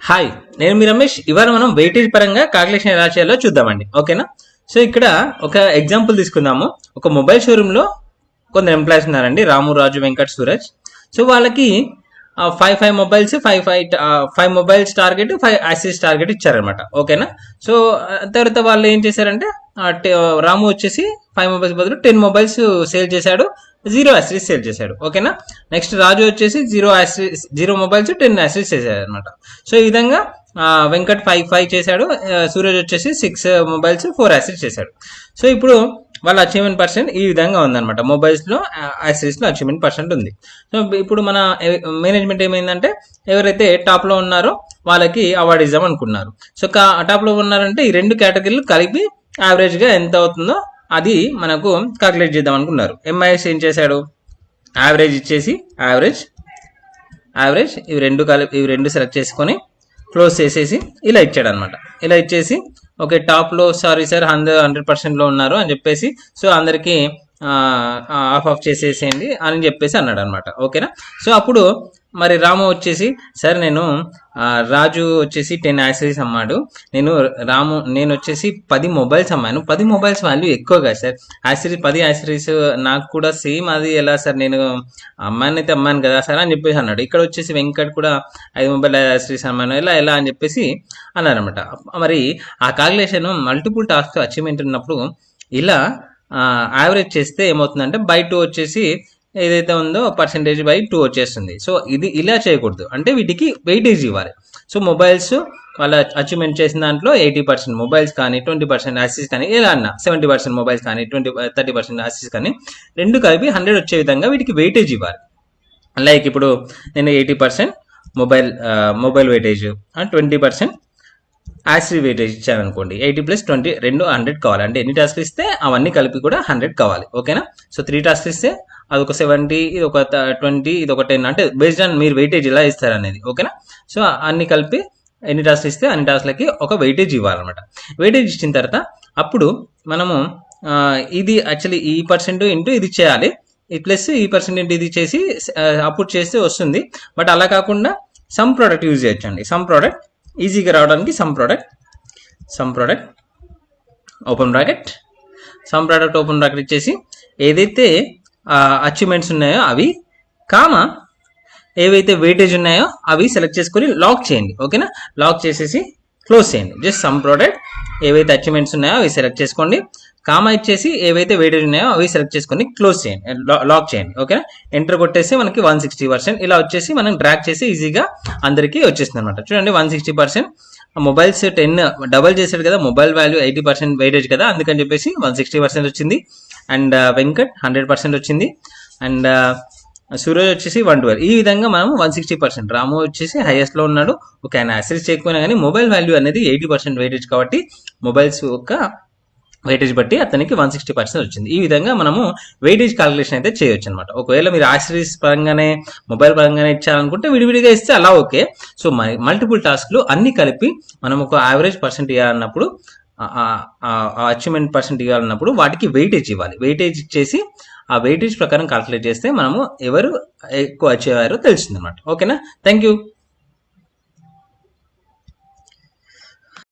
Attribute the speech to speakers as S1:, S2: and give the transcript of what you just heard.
S1: Hi, నేను మీ రమేష్. ఇవాళ మనం వెయిటేజ్ పరంగా కాల్కులేషన్ ఎలా చేయాలో చూద్దామండి. ఓకేనా? సో ఇక్కడ ఒక ఎగ్జాంపుల్ తీసుకుందాము. ఒక మొబైల్ షోరూంలో కొందరు ఎంప్లాయీస్ ఉన్నారండి, రాము, రాజు, వెంకట్, సూరజ్. సో వాళ్ళకి five mobiles five mobiles target, 5 access target ఇచ్చారనమాట. ఓకేనా? సో తర్వాత వాళ్ళు ఏం చేశారంటే రాము వచ్చేసి 5 మొబైల్స్ బదులు 10 మొబైల్స్ సేల్ చేశాడు, 0 యాక్సెస్ సేల్ చేశాడు. ఓకేనా? నెక్స్ట్ రాజు వచ్చేసి 0 మొబైల్స్ 10 యాక్సెస్ చేశాడు అనమాట. సో ఈ విధంగా వెంకట్ 5 చేశాడు, సూరజ్ వచ్చేసి 6 మొబైల్స్ 4 యాక్సెస్ చేశాడు. సో ఇప్పుడు వాళ్ళ అచీవ్మెంట్ పర్సెంట్ ఈ విధంగా ఉందన్నమాట. మొబైల్స్లో యాక్సెస్లో అచీవ్మెంట్ పర్సెంట్ ఉంది. సో ఇప్పుడు మన మేనేజ్మెంట్ ఏమైందంటే ఎవరైతే టాప్లో ఉన్నారో వాళ్ళకి అవార్డు ఇద్దాం అనుకున్నారు. సో టాప్లో ఉన్నారంటే ఈ 2 కేటగిరీలు కలిపి యావరేజ్గా ఎంత అవుతుందో అది మనకు కాల్కులేట్ చేద్దాం అనుకున్నారు. ఎంఐఎస్ ఏం చేశాడు, యావరేజ్ ఇచ్చేసి యావరేజ్ ఇవి రెండు సెలెక్ట్ చేసుకొని క్లోజ్ చేసేసి ఇలా ఇచ్చాడు అనమాట. ఇలా ఇచ్చేసి ఓకే, టాప్లో సారీ సార్ 100% ఉన్నారు అని చెప్పేసి, సో అందరికీ ఆఫ్ చేసేసేయండి అని చెప్పేసి అన్నాడు అనమాట. ఓకేనా? సో అప్పుడు మరి రాము వచ్చేసి సార్ నేను రాజు వచ్చేసి 10 యాక్సెసరీస్ అమ్మాడు, నేను వచ్చేసి 10 మొబైల్స్ అమ్మాను. 10 మొబైల్స్ వాల్యూ ఎక్కువగా సార్, 10 యాక్సెసరీస్ నాకు కూడా సేమ్ అది ఎలా సార్, నేను అయితే అమ్మాను కదా సార్ అని చెప్పేసి అన్నాడు. ఇక్కడ వచ్చేసి వెంకట్ కూడా 5 మొబైల్ యాక్సెసరీస్ అమ్మాను, ఎలా అని చెప్పేసి అన్నారనమాట. మరి ఆ కాల్కులేషన్ మల్టిపుల్ టాస్క్ అచీవ్మెంట్ ఉన్నప్పుడు ఇలా యావరేజ్ చేస్తే ఏమవుతుందంటే బై 2 వచ్చేసి ఏదైతే ఉందో %/2 వచ్చేస్తుంది. సో ఇది ఇలా చేయకూడదు, అంటే వీటికి వెయిటేజ్ ఇవ్వాలి. సో మొబైల్స్ వాళ్ళ అచీవ్మెంట్ చేసిన దాంట్లో 80% మొబైల్స్ కానీ 20% యాక్సెస్ కానీ ఎలా అన్నా 70% మొబైల్స్ కానీ 30% యాక్సెస్ కానీ రెండు కలిపి 100 వచ్చే విధంగా వీటికి వెయిటేజ్ ఇవ్వాలి. లైక్ ఇప్పుడు నేను 80% మొబైల్ వెయిటేజ్, 20% యాక్సెస్ వెయిటేజ్ ఇచ్చాను అనుకోండి. 80 + 20 రెండు 100 కావాలి. అంటే ఎన్ని టాస్క్లు ఇస్తే అవన్నీ కలిపి కూడా 100 కావాలి. ఓకేనా? సో 3 టాస్క్లు ఇస్తే అదొక 70, ఇది ఒక 20, ఇది ఒక 10, అంటే బేస్డ్ ఆన్ మీరు వెయిటేజ్ ఎలా ఇస్తారు అనేది. ఓకేనా? సో అన్ని కలిపి ఎన్ని టాస్క్లు ఇస్తే అన్ని టాస్క్లకి ఒక వెయిటేజ్ ఇవ్వాలన్నమాట. వెయిటేజ్ ఇచ్చిన తర్వాత అప్పుడు మనము ఇది యాక్చువల్లీ ఈ పర్సెంట్ ఇంటూ ఇది చేయాలి, ప్లస్ ఈ పర్సెంట్ ఇంటూ ఇది చేసి అప్పుడు చేస్తే వస్తుంది. బట్ అలా కాకుండా సమ్ ప్రోడక్ట్ యూజ్ చేయొచ్చండి. సమ్ ప్రోడక్ట్ ఈజీగా రావడానికి సమ్ ప్రోడక్ట్ ఓపెన్ బ్రాకెట్ ఇచ్చేసి ఏదైతే అచీవ్మెంట్స్ ఉన్నాయో అవి కామా ఏవైతే వెయిటేజ్ ఉన్నాయో అవి సెలెక్ట్ చేసుకొని లాక్ చేయండి. ఓకేనా? లాక్ చేసేసి క్లోజ్ చేయండి. జస్ట్ సమ్ ప్రోడక్ట్ ఏవైతే అచీవ్మెంట్స్ ఉన్నాయో అవి సెలెక్ట్ చేసుకోండి, కామా ఇచ్చేసి ఏవైతే వెయిటేజ్ ఉన్నాయో అవి సెలెక్ట్ చేసుకొని క్లోజ్ చేయండి, లాక్ చేయండి. ఓకేనా? ఎంటర్ కొట్టేస్తే మనకి 160% ఇలా వచ్చేసి మనం డ్రాగ్ చేసి ఈజీగా అందరికీ వచ్చేస్తుంది అనమాట. చూడండి 160%. మొబైల్స్ 10 డబల్ చేశాడు కదా, మొబైల్ వాల్యూ 80% వెయిటేజ్ కదా, అందుకని చెప్పేసి 160% వచ్చింది. అండ్ వెంకట్ 100% వచ్చింది. అండ్ సూరజ్ వచ్చేసి 112. ఈ విధంగా మనం 160%. రాము వచ్చేసి హైయెస్ట్ లో ఉన్నాడు. ఓకే, ఆయన యాక్సెస్ చేయకపోయినా కానీ మొబైల్ వాల్యూ అనేది 80% వెయిటేజ్ కాబట్టి మొబైల్స్ యొక్క వెయిటేజ్ బట్టి అతనికి 160% వచ్చింది. ఈ విధంగా మనము వెయిటేజ్ కాల్కులేషన్ అయితే చేయొచ్చు అనమాట. ఒకవేళ మీరు యాక్సెసరీస్ పరంగానే మొబైల్ పరంగానే ఇచ్చారనుకుంటే విడివిడిగా ఇస్తే అలా ఓకే. సో మల్టిపుల్ టాస్క్లు అన్ని కలిపి మనం ఒక యావరేజ్ పర్సెంట్ ఇవ్వాలన్నప్పుడు, అచీవ్మెంట్ పర్సెంట్ ఇవ్వాలన్నప్పుడు వాటికి వెయిటేజ్ ఇవ్వాలి. వెయిటేజ్ ఇచ్చేసి ఆ వెయిటేజ్ ప్రకారం కాల్కులేట్ చేస్తే మనము ఎవరు ఎక్కువ అచీవ్ అయ్యారో తెలుస్తుంది అనమాట. ఓకేనా? Thank you.